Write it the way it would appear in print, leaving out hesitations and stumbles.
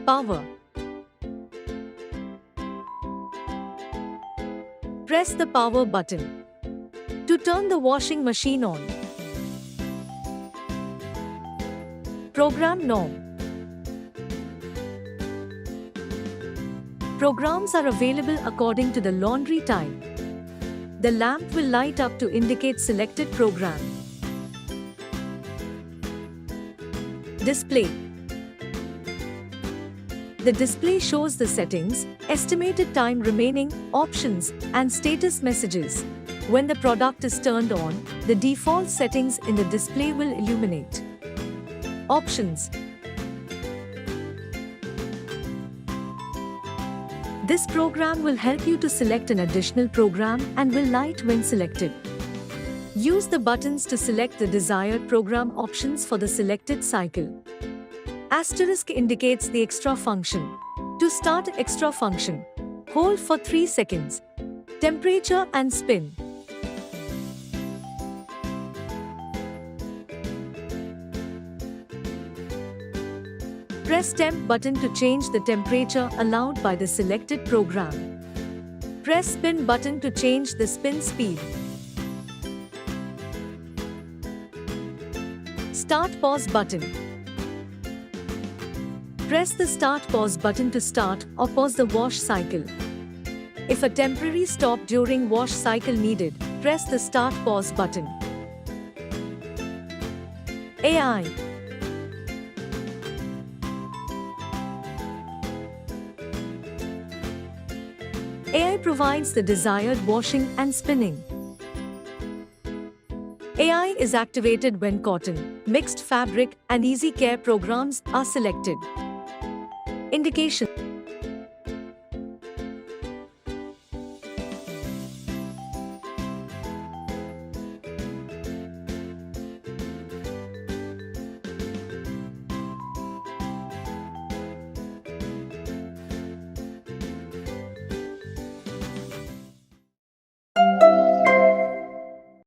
Power. Press the power button to turn the washing machine on. Program norm. Programs are available according to the laundry type. The lamp will light up to indicate selected program. Display. The display shows the settings, estimated time remaining, options, and status messages. When the product is turned on, the default settings in the display will illuminate. Options. This program will help you to select an additional program and will light when selected. Use the buttons to select the desired program options for the selected cycle. Asterisk indicates the extra function. To start extra function, hold for 3 seconds. Temperature and spin. Press temp button to change the temperature allowed by the selected program. Press spin button to change the spin speed. Start pause button. Press the start pause button to start or pause the wash cycle. If a temporary stop during wash cycle needed, press the start pause button. AI. AI provides the desired washing and spinning. AI is activated when cotton, mixed fabric, and easy care programs are selected. Indication.